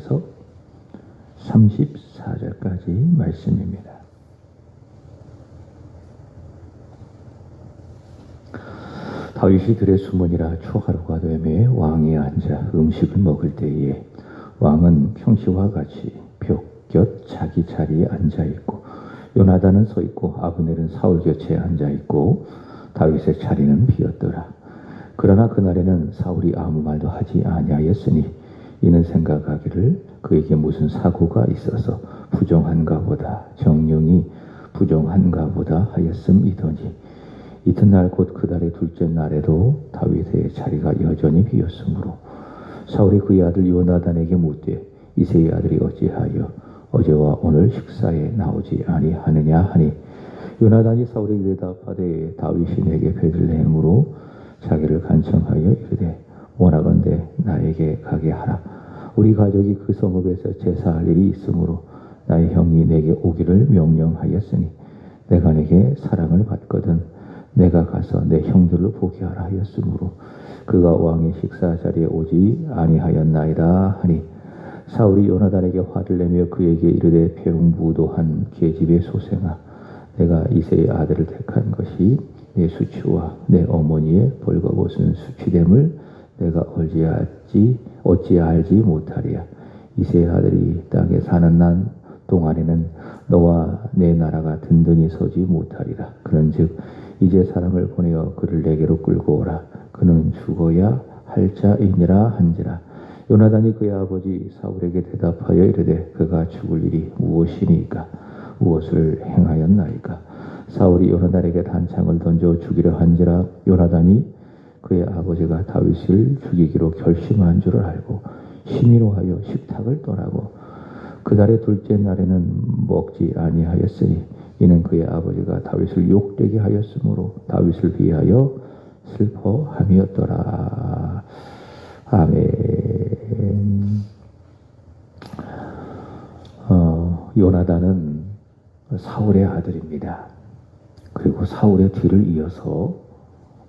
28절에서 34절까지 말씀입니다. 다윗이 들에 숨으니라. 초하루가 되매 왕이 앉아 음식을 먹을 때에 왕은 평시와 같이 벽 곁 자기 자리에 앉아 있고 요나단은 서 있고 아브넬은 사울 곁에 앉아 있고 다윗의 자리는 비었더라. 그러나 그날에는 사울이 아무 말도 하지 아니하였으니 이는 생각하기를 그에게 무슨 사고가 있어서 부정한가 보다, 정령이 부정한가 보다 하였음이더니 이튿날 곧 그 달의 둘째 날에도 다윗의 자리가 여전히 비었으므로 사울이 그의 아들 요나단에게 묻되 이새의 아들이 어찌하여 어제와 오늘 식사에 나오지 아니하느냐 하니 요나단이 사울에게 대답하되 다윗이 내게 베들레헴으로 자기를 간청하여 이르되 원하건대 나에게 가게 하라. 우리 가족이 그 성읍에서 제사할 일이 있으므로 나의 형이 내게 오기를 명령하였으니 내가 내게 사랑을 받거든 내가 가서 내 형들을 보게 하라 하였으므로 그가 왕의 식사 자리에 오지 아니하였나이다 하니 사울이 요나단에게 화를 내며 그에게 이르되 배웅부도한 계집의 소생아 내가 이새의 아들을 택한 것이 내 수치와 내 어머니의 벌거벗은 수치됨을 내가 어찌 알지 못하리야. 이새의 아들이 땅에 사는 난 동안에는 너와 내 나라가 든든히 서지 못하리라. 그런즉 이제 사람을 보내어 그를 내게로 끌고 오라. 그는 죽어야 할 자이니라 한지라. 요나단이 그의 아버지 사울에게 대답하여 이르되 그가 죽을 일이 무엇이니까 무엇을 행하였나이까. 사울이 요나단에게 단창을 던져 죽이려 한지라. 요나단이 그의 아버지가 다윗을 죽이기로 결심한 줄을 알고 시미로하여 식탁을 떠나고 그 달의 둘째 날에는 먹지 아니하였으니 이는 그의 아버지가 다윗을 욕되게 하였으므로 다윗을 위하여 슬퍼함이었더라. 아멘. 요나단은 사울의 아들입니다. 그리고 사울의 뒤를 이어서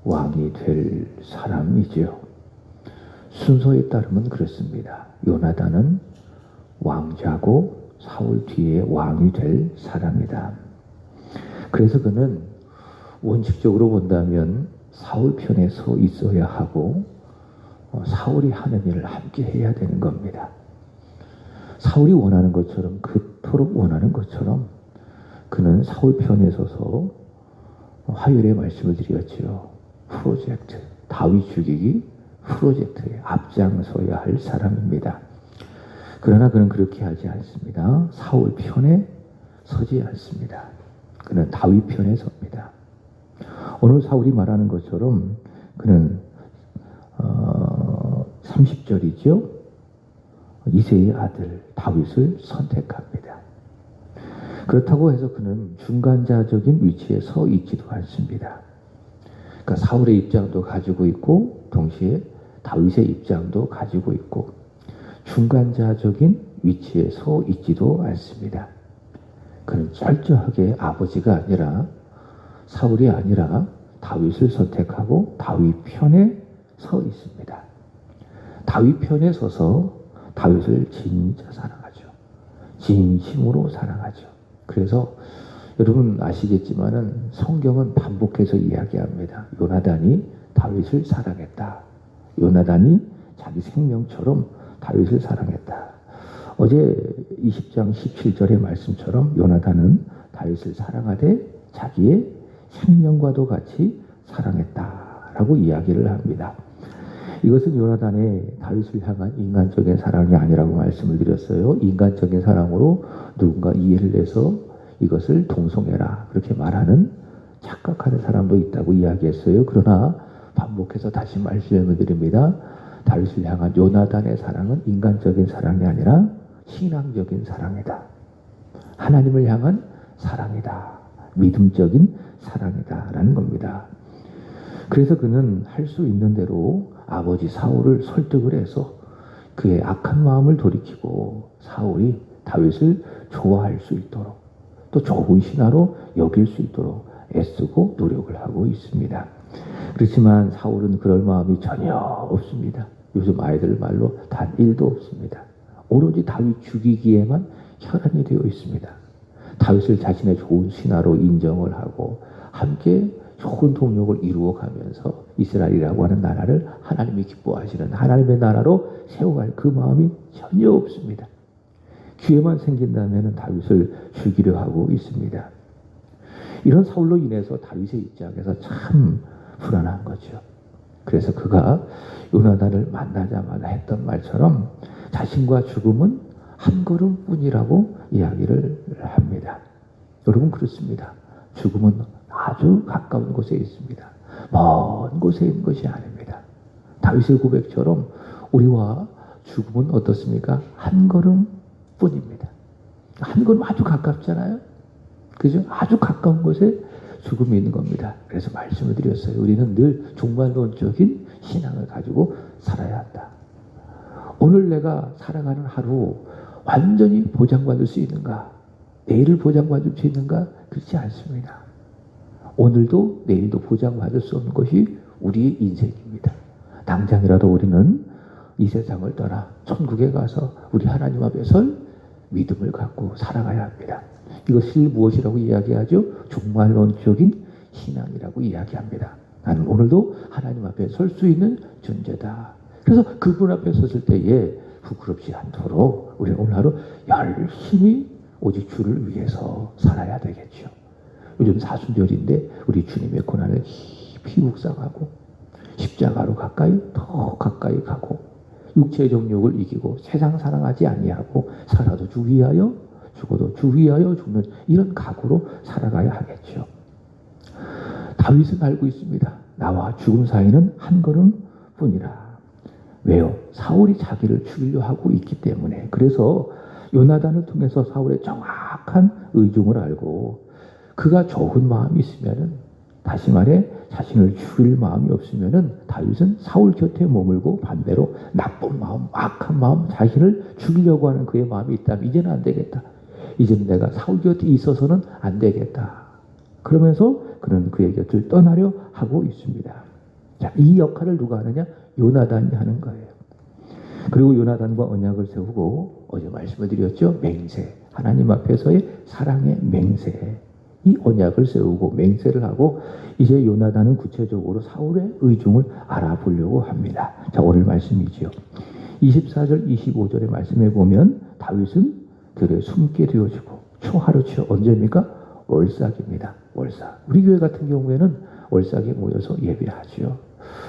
왕이 될 사람이지요. 순서에 따르면 그렇습니다. 요나단은 왕자고 사울 뒤에 왕이 될 사람이다. 그래서 그는 원칙적으로 본다면 사울 편에 서 있어야 하고 사울이 하는 일을 함께 해야 되는 겁니다. 사울이 원하는 것처럼 그토록 원하는 것처럼 그는 사울 편에 서서 화요일에 말씀을 드렸죠. 프로젝트, 다윗 죽이기 프로젝트에 앞장서야 할 사람입니다. 그러나 그는 그렇게 하지 않습니다. 사울 편에 서지 않습니다. 그는 다윗 편에 섭니다. 오늘 사울이 말하는 것처럼 그는 30절이죠. 이새의 아들 다윗을 선택합니다. 그렇다고 해서 그는 중간자적인 위치에 서 있지도 않습니다. 그러니까 사울의 입장도 가지고 있고 동시에 다윗의 입장도 가지고 있고 중간자적인 위치에 서 있지도 않습니다. 그는 철저하게 아버지가 아니라 사울이 아니라 다윗을 선택하고 다윗 편에 서 있습니다. 다윗 편에 서서 다윗을 진짜 사랑하죠. 진심으로 사랑하죠. 그래서 여러분 아시겠지만은 성경은 반복해서 이야기합니다. 요나단이 다윗을 사랑했다. 요나단이 자기 생명처럼 다윗을 사랑했다. 어제 20장 17절의 말씀처럼 요나단은 다윗을 사랑하되 자기의 생명과도 같이 사랑했다라고 이야기를 합니다. 이것은 요나단의 다윗을 향한 인간적인 사랑이 아니라고 말씀을 드렸어요. 인간적인 사랑으로 누군가 이해를 해서 이것을 동성애라 그렇게 말하는 착각하는 사람도 있다고 이야기했어요. 그러나 반복해서 다시 말씀을 드립니다. 다윗을 향한 요나단의 사랑은 인간적인 사랑이 아니라 신앙적인 사랑이다. 하나님을 향한 사랑이다. 믿음적인 사랑이다 라는 겁니다. 그래서 그는 할 수 있는 대로 아버지 사울을 설득을 해서 그의 악한 마음을 돌이키고 사울이 다윗을 좋아할 수 있도록 또 좋은 신하로 여길 수 있도록 애쓰고 노력을 하고 있습니다. 그렇지만 사울은 그럴 마음이 전혀 없습니다. 요즘 아이들 말로 단 1도 없습니다. 오로지 다윗 죽이기에만 혈안이 되어 있습니다. 다윗을 자신의 좋은 신하로 인정을 하고 함께 좋은 동력을 이루어가면서 이스라엘이라고 하는 나라를 하나님이 기뻐하시는 하나님의 나라로 세워갈 그 마음이 전혀 없습니다. 기회만 생긴다면 다윗을 죽이려 하고 있습니다. 이런 사울로 인해서 다윗의 입장에서 참 불안한 거죠. 그래서 그가 요나단을 만나자마자 했던 말처럼 자신과 죽음은 한 걸음뿐이라고 이야기를 합니다. 여러분 그렇습니다. 죽음은 아주 가까운 곳에 있습니다. 먼 곳에 있는 것이 아닙니다. 다윗의 고백처럼 우리와 죽음은 어떻습니까? 한 걸음뿐입니다. 한 걸음 아주 가깝잖아요. 그죠? 아주 가까운 곳에 죽음이 있는 겁니다. 그래서 말씀을 드렸어요. 우리는 늘 종말론적인 신앙을 가지고 살아야 한다. 오늘 내가 살아가는 하루 완전히 보장받을 수 있는가? 내일을 보장받을 수 있는가? 그렇지 않습니다. 오늘도 내일도 보장받을 수 없는 것이 우리의 인생입니다. 당장이라도 우리는 이 세상을 떠나 천국에 가서 우리 하나님 앞에 설 믿음을 갖고 살아가야 합니다. 이것을 무엇이라고 이야기하죠? 종말론적인 신앙이라고 이야기합니다. 나는 오늘도 하나님 앞에 설 수 있는 존재다. 그래서 그분 앞에 섰을 때에 부끄럽지 않도록 우리는 오늘 하루 열심히 오직 주를 위해서 살아야 되겠죠. 요즘 사순절인데 우리 주님의 고난을 깊이 묵상하고 십자가로 더 가까이 가고 육체의 정욕을 이기고 세상 사랑하지 아니하고 살아도 주 위하여 죽어도 주 위하여 죽는 이런 각오로 살아가야 하겠죠. 다윗은 알고 있습니다. 나와 죽음 사이는 한 걸음뿐이라. 왜요? 사울이 자기를 죽이려 하고 있기 때문에. 그래서 요나단을 통해서 사울의 정확한 의중을 알고 그가 좋은 마음이 있으면은, 다시 말해 자신을 죽일 마음이 없으면은 다윗은 사울 곁에 머물고 반대로 나쁜 마음, 악한 마음, 자신을 죽이려고 하는 그의 마음이 있다면 이제는 안 되겠다. 이제는 내가 사울 곁에 있어서는 안 되겠다. 그러면서 그는 그의 곁을 떠나려 하고 있습니다. 자, 이 역할을 누가 하느냐? 요나단이 하는 거예요. 그리고 요나단과 언약을 세우고 어제 말씀을 드렸죠. 맹세. 하나님 앞에서의 사랑의 맹세. 이 언약을 세우고 맹세를 하고 이제 요나단은 구체적으로 사울의 의중을 알아보려고 합니다. 자, 오늘 말씀이지요. 24절 25절의 말씀에 보면 다윗은 들에 숨게 되어지고 초하루치 언제입니까? 월삭입니다. 월삭. 우리 교회 같은 경우에는 월삭에 모여서 예배하죠.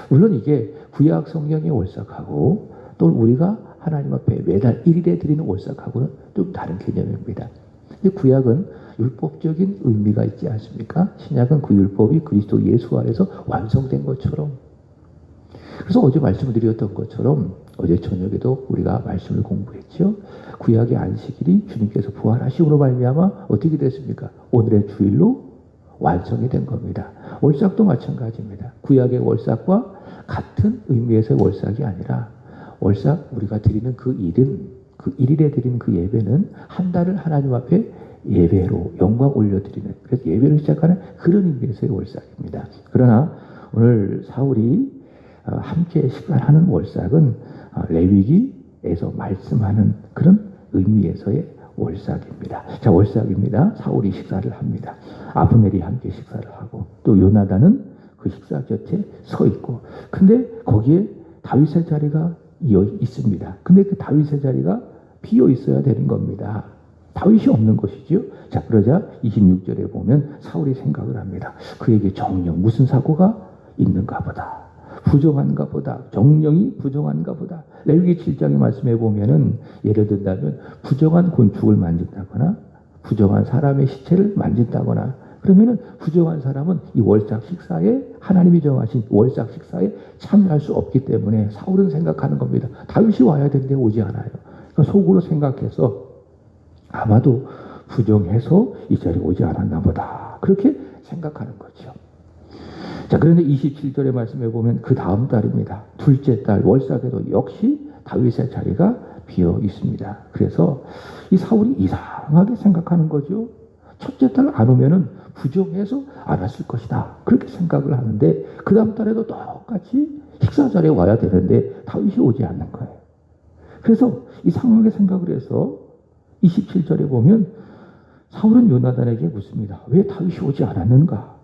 물론 이게 구약 성경의 월삭하고 또 우리가 하나님 앞에 매달 1일에 드리는 월삭하고는 좀 다른 개념입니다. 근데 구약은 율법적인 의미가 있지 않습니까? 신약은 그 율법이 그리스도 예수 안에서 완성된 것처럼. 그래서 어제 말씀을 드렸던 것처럼 어제 저녁에도 우리가 말씀을 공부했죠. 구약의 안식일이 주님께서 부활하심으로 말미암아 어떻게 됐습니까? 오늘의 주일로 완성이 된 겁니다. 월삭도 마찬가지입니다. 구약의 월삭과 같은 의미에서의 월삭이 아니라 월삭 우리가 드리는 그 일은 그 1일에 드리는 그 예배는 한 달을 하나님 앞에 예배로 영광 올려드리는, 그래서 예배를 시작하는 그런 의미에서의 월삭입니다. 그러나 오늘 사울이 함께 식사하는 월삭은 레위기에서 말씀하는 그런 의미에서의 월삭입니다. 자, 월삭입니다. 사울이 식사를 합니다. 아브넬이 함께 식사를 하고 또 요나단은 그 식사 곁에 서 있고, 근데 거기에 다윗의 자리가 있습니다. 근데 그 다윗의 자리가 비어 있어야 되는 겁니다. 다윗이 없는 것이죠. 자, 그러자 26절에 보면 사울이 생각을 합니다. 그에게 정령 무슨 사고가 있는가 보다. 부정한가 보다. 정령이 부정한가 보다. 레위기 7장의 말씀에 보면은 예를 든다면 부정한 곤충을 만진다거나 부정한 사람의 시체를 만진다거나 그러면은 부정한 사람은 이 월삭 식사에 하나님이 정하신 월삭 식사에 참여할 수 없기 때문에 사울은 생각하는 겁니다. 다윗이 와야 되는데 오지 않아요. 그러니까 속으로 생각해서 아마도 부정해서 이 자리에 오지 않았나 보다. 그렇게 생각하는 거죠. 자, 그런데 27절의 말씀에 보면 그 다음 달입니다. 둘째 달 월삭에도 역시 다윗의 자리가 비어 있습니다. 그래서 이 사울이 이상하게 생각하는 거죠. 첫째 달 안 오면은 부정해서 안 왔을 것이다. 그렇게 생각을 하는데 그 다음 달에도 똑같이 식사 자리에 와야 되는데 다윗이 오지 않는 거예요. 그래서 이 상황에 생각을 해서 27절에 보면 사울은 요나단에게 묻습니다. 왜 다윗이 오지 않았는가?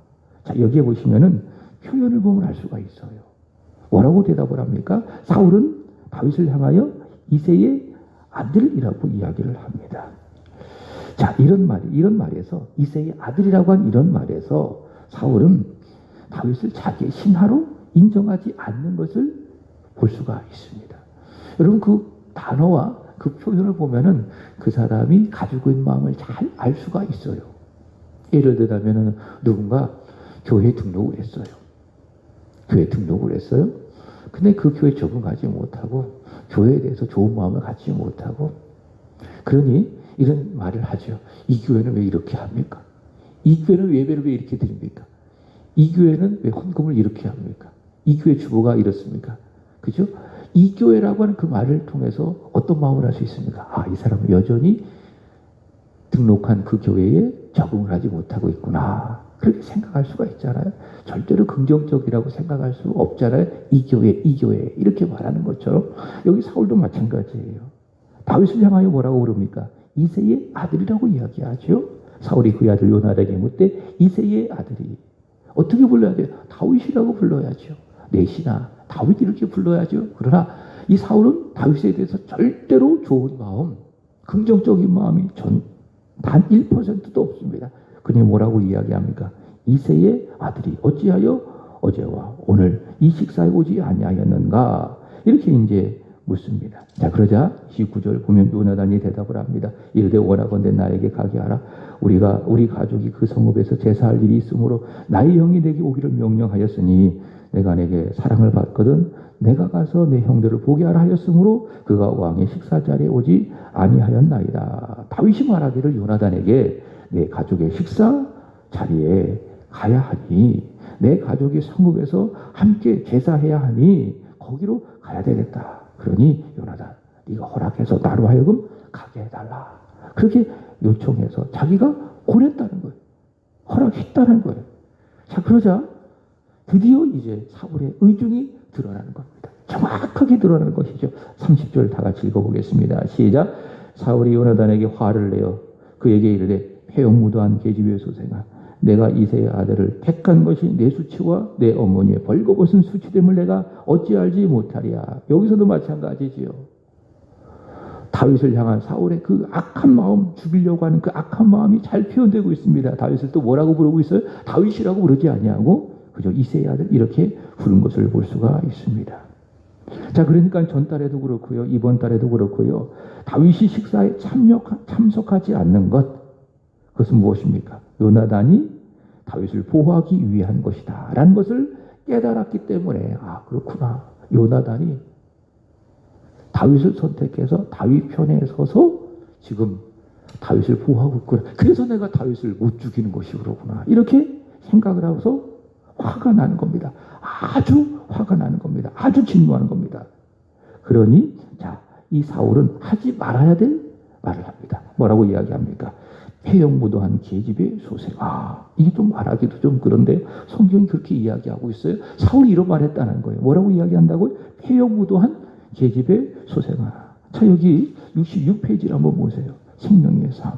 자, 여기에 보시면은 표현을 보면 알 수가 있어요. 뭐라고 대답을 합니까? 사울은 다윗을 향하여 이새의 아들이라고 이야기를 합니다. 자, 이런 말에서 이새의 아들이라고 한 이런 말에서 사울은 다윗을 자기의 신하로 인정하지 않는 것을 볼 수가 있습니다. 여러분, 그 단어와 그 표현을 보면은 그 사람이 가지고 있는 마음을 잘 알 수가 있어요. 예를 들자면은 누군가 교회에 등록을 했어요. 교회에 등록을 했어요. 근데 그 교회에 적응하지 못하고 교회에 대해서 좋은 마음을 갖지 못하고 그러니 이런 말을 하죠. 이 교회는 왜 이렇게 합니까? 이 교회는 예배를 왜 이렇게 드립니까? 이 교회는 왜 헌금을 이렇게 합니까? 이 교회 주보가 이렇습니까? 그죠? 이 교회라고 하는 그 말을 통해서 어떤 마음을 할 수 있습니까? 아, 이 사람은 여전히 등록한 그 교회에 적응을 하지 못하고 있구나. 그렇게 생각할 수가 있잖아요. 절대로 긍정적이라고 생각할 수 없잖아요. 이 교회 이렇게 말하는 것처럼 여기 사울도 마찬가지예요. 다윗을 향하여 뭐라고 부릅니까? 이새의 아들이라고 이야기하죠. 사울이 그의 아들 요나단에게 묻되 이새의 아들이 어떻게 불러야 돼요? 다윗이라고 불러야죠. 내 신하 다윗 이렇게 불러야죠. 그러나 이 사울은 다윗에 대해서 절대로 좋은 마음, 긍정적인 마음이 단 1%도 없습니다. 그냥 뭐라고 이야기합니까? 이새의 아들이 어찌하여 어제와 오늘 이 식사에 오지 아니하였는가? 이렇게 이제 묻습니다. 자, 그러자 19절 보면 요나단이 대답을 합니다. 이르되 원하건대 나에게 가게 하라. 우리 가족이 그 성읍에서 제사할 일이 있으므로 나의 형이 내게 오기를 명령하였으니 내가 내게 사랑을 받거든 내가 가서 내 형들을 보게 하라 하였으므로 그가 왕의 식사 자리에 오지 아니하였나이다. 다윗이 말하기를 요나단에게 내 가족의 식사 자리에 가야 하니 내 가족이 성읍에서 함께 제사해야 하니 거기로 가야 되겠다. 그러니 요나단 네가 허락해서 나로 하여금 가게 해달라. 그렇게 요청해서 자기가 권했다는 거예요. 허락했다는 거예요. 자, 그러자 드디어 이제 사울의 의중이 드러나는 겁니다. 정확하게 드러나는 것이죠. 30절 다 같이 읽어보겠습니다. 시작. 사울이 요나단에게 화를 내어 그에게 이르되 회용무도한 계집의 소생아 내가 이새의 아들을 택한 것이 내 수치와 내 어머니의 벌거벗은 수치됨을 내가 어찌 알지 못하랴. 여기서도 마찬가지지요. 다윗을 향한 사울의 그 악한 마음, 죽이려고 하는 그 악한 마음이 잘 표현되고 있습니다. 다윗을 또 뭐라고 부르고 있어요? 다윗이라고 부르지 아니하고 그저 이새의 아들 이렇게 부른 것을 볼 수가 있습니다. 자, 그러니까 전달에도 그렇고요. 이번 달에도 그렇고요. 다윗이 식사에 참석하지 않는 것 그것은 무엇입니까? 요나단이 다윗을 보호하기 위한 것이다 라는 것을 깨달았기 때문에 아, 그렇구나. 요나단이 다윗을 선택해서 다윗 편에 서서 지금 다윗을 보호하고 있구나. 그래서 내가 다윗을 못 죽이는 것이 그러구나. 이렇게 생각을 하고서 화가 나는 겁니다. 아주 화가 나는 겁니다. 아주 진노하는 겁니다. 그러니 자, 이 사울은 하지 말아야 될 말을 합니다. 뭐라고 이야기합니까? 회용무도한 계집의 소생. 아, 이게 좀 말하기도 좀 그런데 성경이 그렇게 이야기하고 있어요. 사울이 이런 말 했다는 거예요. 뭐라고 이야기한다고요? 회용무도한 계집의 소생아. 자, 여기 66페이지를 한번 보세요. 생명의 삶.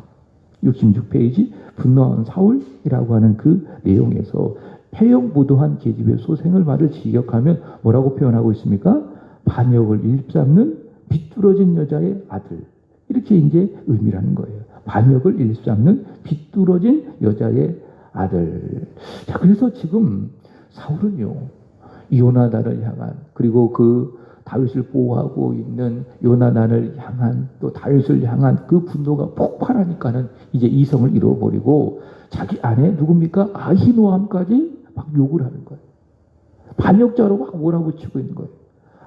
66페이지 분노한 사울이라고 하는 그 내용에서 회용무도한 계집의 소생을 말을 직역하면 뭐라고 표현하고 있습니까? 반역을 일삼는 비뚤어진 여자의 아들. 이렇게 이제 의미라는 거예요. 반역을 일삼는 비뚤어진 여자의 아들. 자, 그래서 지금 사울은요, 요나단을 향한 그리고 그 다윗을 보호하고 있는 요나단을 향한 또 다윗을 향한 그 분노가 폭발하니까는 이제 이성을 잃어버리고 자기 아내 누굽니까? 아히노함까지 막 욕을 하는 거예요. 반역자로 막 몰아붙이고 있는 거예요.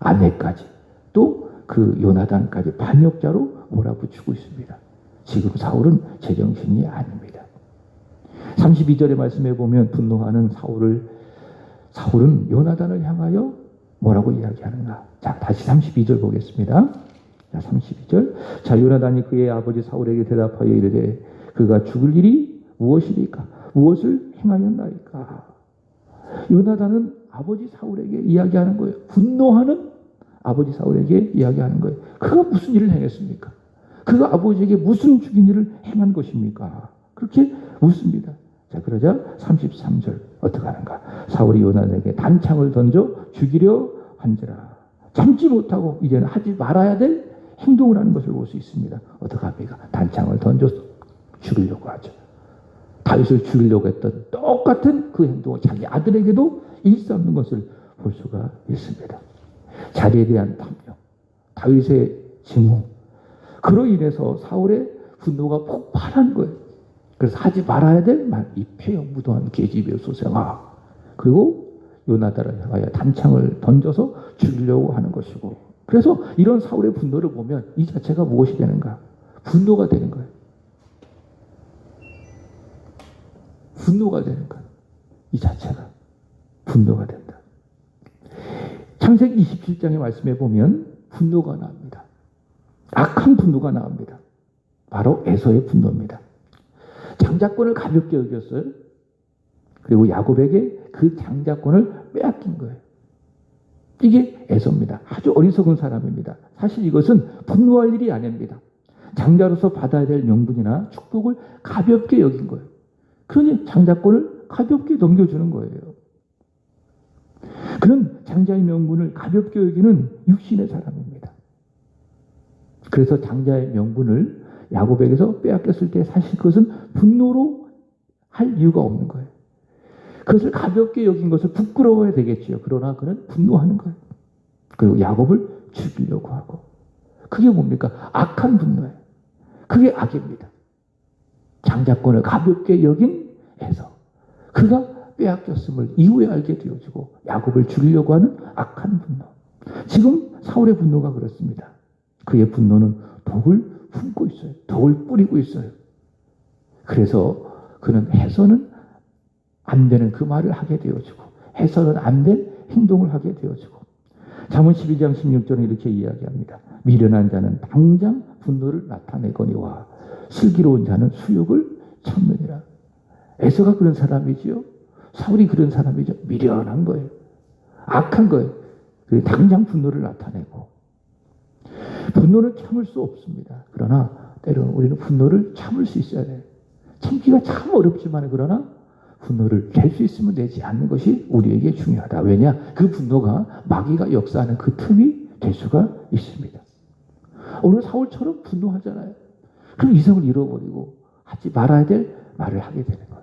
아내까지 또 그 요나단까지 반역자로 몰아붙이고 있습니다. 지금 사울은 제정신이 아닙니다. 32절의 말씀에 보면 분노하는 사울은 요나단을 향하여 뭐라고 이야기하는가? 자, 다시 32절 보겠습니다. 자, 32절. 자, 요나단이 그의 아버지 사울에게 대답하여 이르되 그가 죽을 일이 무엇이리까? 무엇을 행하였나이까? 요나단은 아버지 사울에게 이야기하는 거예요. 분노하는 아버지 사울에게 이야기하는 거예요. 그가 무슨 일을 행했습니까? 그가 아버지에게 무슨 죽인 일을 행한 것입니까? 그렇게 묻습니다. 자, 그러자 33절 어떻게 하는가? 사울이 요나단에게 단창을 던져 죽이려 한지라. 참지 못하고 이제는 하지 말아야 될 행동을 하는 것을 볼 수 있습니다. 어떻게 합니까? 단창을 던져서 죽이려고 하죠. 다윗을 죽이려고 했던 똑같은 그 행동을 자기 아들에게도 일삼는 것을 볼 수가 있습니다. 자리에 대한 탐욕, 다윗의 증오, 그로 인해서 사울의 분노가 폭발한 거예요. 그래서 하지 말아야 될 말, 이 폐역 무도한 계집의 소생아. 그리고 요나단을 향하여 단창을 던져서 죽이려고 하는 것이고, 그래서 이런 사울의 분노를 보면 이 자체가 무엇이 되는가? 분노가 되는 거예요. 분노가 되는 거예요. 이 자체가 분노가 된다. 창세기 27장의 말씀에 보면 분노가 나옵니다. 악한 분노가 나옵니다. 바로 에서의 분노입니다. 장자권을 가볍게 여겼어요. 그리고 야곱에게 그 장자권을 빼앗긴 거예요. 이게 에서입니다. 아주 어리석은 사람입니다. 사실 이것은 분노할 일이 아닙니다. 장자로서 받아야 될 명분이나 축복을 가볍게 여긴 거예요. 그러니 장자권을 가볍게 넘겨주는 거예요. 그는 장자의 명분을 가볍게 여기는 육신의 사람입니다. 그래서 장자의 명분을 야곱에게서 빼앗겼을 때 사실 그것은 분노로 할 이유가 없는 거예요. 그것을 가볍게 여긴 것을 부끄러워야 되겠지요. 그러나 그는 분노하는 거예요. 그리고 야곱을 죽이려고 하고. 그게 뭡니까? 악한 분노예요. 그게 악입니다. 장자권을 가볍게 여긴 에서. 그가 빼앗겼음을 이후에 알게 되어지고 야곱을 죽이려고 하는 악한 분노. 지금 사울의 분노가 그렇습니다. 그의 분노는 독을 품고 있어요. 독을 뿌리고 있어요. 그래서 그는 해서는 안 되는 그 말을 하게 되어지고 해서는 안 될 행동을 하게 되어지고 잠언 12장 16절에 이렇게 이야기합니다. 미련한 자는 당장 분노를 나타내거니와 슬기로운 자는 수욕을 참느니라. 에서가 그런 사람이지요. 사울이 그런 사람이죠. 미련한 거예요. 악한 거예요. 당장 분노를 나타내고 분노는 참을 수 없습니다. 그러나 때로는 우리는 분노를 참을 수 있어야 돼요. 참기가 참 어렵지만 그러나 분노를 낼 수 있으면 내지 않는 것이 우리에게 중요하다. 왜냐? 그 분노가 마귀가 역사하는 그 틈이 될 수가 있습니다. 오늘 사울처럼 분노하잖아요. 그럼 이성을 잃어버리고 하지 말아야 될 말을 하게 되는 것.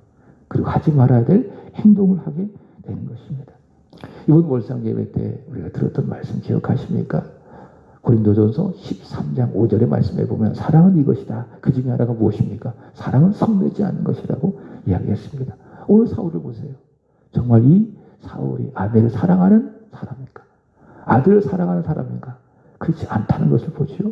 그리고 하지 말아야 될 행동을 하게 되는 것입니다. 이번 월상예배 때 우리가 들었던 말씀 기억하십니까? 고린도전서 13장 5절의 말씀에 보면 사랑은 이것이다. 그 중에 하나가 무엇입니까? 사랑은 성내지 않는 것이라고 이야기했습니다. 오늘 사울을 보세요. 정말 이 사울이 아내를 사랑하는 사람인가? 아들을 사랑하는 사람인가? 그렇지 않다는 것을 보지요.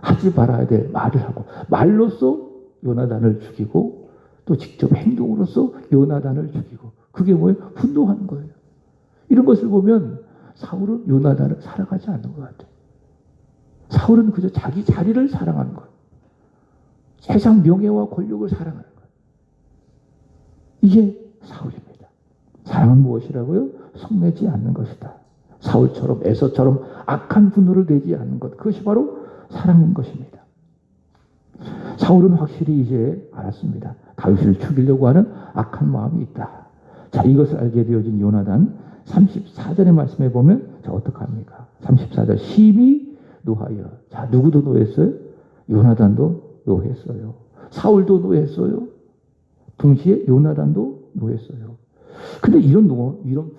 하지 말아야 될 말을 하고 말로써 요나단을 죽이고 또 직접 행동으로써 요나단을 죽이고 그게 뭐예요? 분노하는 거예요. 이런 것을 보면 사울은 요나단을 사랑하지 않는 것 같아요. 사울은 그저 자기 자리를 사랑하는 거예요. 세상 명예와 권력을 사랑하는 거예요. 이게 사울입니다. 사랑은 무엇이라고요? 성내지 않는 것이다. 사울처럼 에서처럼 악한 분노를 내지 않는 것. 그것이 바로 사랑인 것입니다. 사울은 확실히 이제 알았습니다. 다윗을 죽이려고 하는 악한 마음이 있다. 자, 이것을 알게 되어진 요나단 34절의 말씀에 보면 자, 어떡합니까? 34절 심히 노하여. 자, 누구도 노했어요? 요나단도 노했어요. 사울도 노했어요. 동시에 요나단도 노했어요. 근데 이런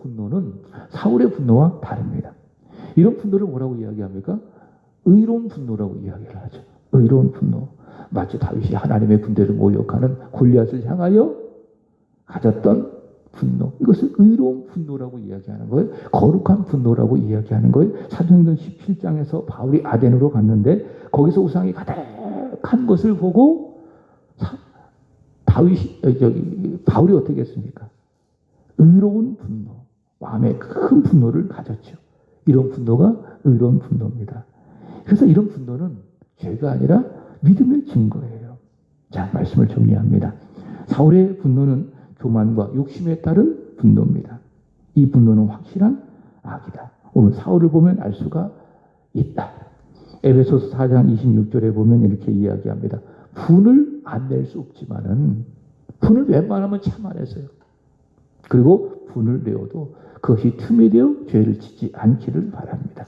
분노는 사울의 분노와 다릅니다. 이런 분노를 뭐라고 이야기합니까? 의로운 분노라고 이야기를 하죠. 의로운 분노. 마치 다윗이 하나님의 군대를 모욕하는 골리앗을 향하여 가졌던 분노. 이것을 의로운 분노라고 이야기하는 거예요. 거룩한 분노라고 이야기하는 거예요. 사도행전 17장에서 바울이 아덴으로 갔는데 거기서 우상이 가득한 것을 보고 바울이 어떻게 했습니까? 의로운 분노, 마음에 큰 분노를 가졌죠. 이런 분노가 의로운 분노입니다. 그래서 이런 분노는 죄가 아니라 믿음의 증거예요. 자, 말씀을 정리합니다. 사울의 분노는 교만과 욕심에 따른 분노입니다. 이 분노는 확실한 악이다. 오늘 사울을 보면 알 수가 있다. 에베소서 4장 26절에 보면 이렇게 이야기합니다. 분을 안 낼 수 없지만은 분을 웬만하면 참아내세요. 그리고 분을 내어도 그것이 틈이 되어 죄를 짓지 않기를 바랍니다.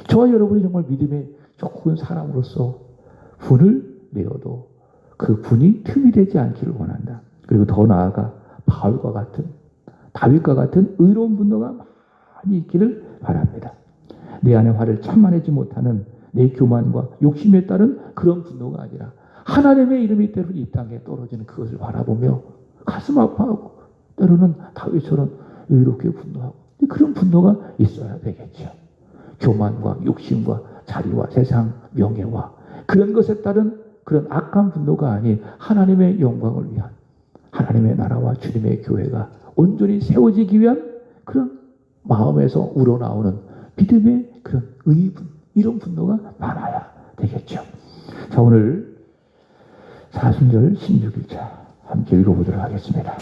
저와 여러분이 정말 믿음의 좋은 사람으로서 분을 내어도 그 분이 틈이 되지 않기를 원한다. 그리고 더 나아가 바울과 같은, 다윗과 같은 의로운 분노가 많이 있기를 바랍니다. 내 안의 화를 참아내지 못하는 내 교만과 욕심에 따른 그런 분노가 아니라 하나님의 이름이 때로는 이 땅에 떨어지는 그것을 바라보며 가슴 아파하고 때로는 다윗처럼 의롭게 분노하고 그런 분노가 있어야 되겠죠. 교만과 욕심과 자리와 세상 명예와 그런 것에 따른 그런 악한 분노가 아닌 하나님의 영광을 위한 하나님의 나라와 주님의 교회가 온전히 세워지기 위한 그런 마음에서 우러나오는 믿음의 그런 의분, 이런 분노가 많아야 되겠죠. 자, 오늘 사순절 16일차 함께 읽어보도록 하겠습니다.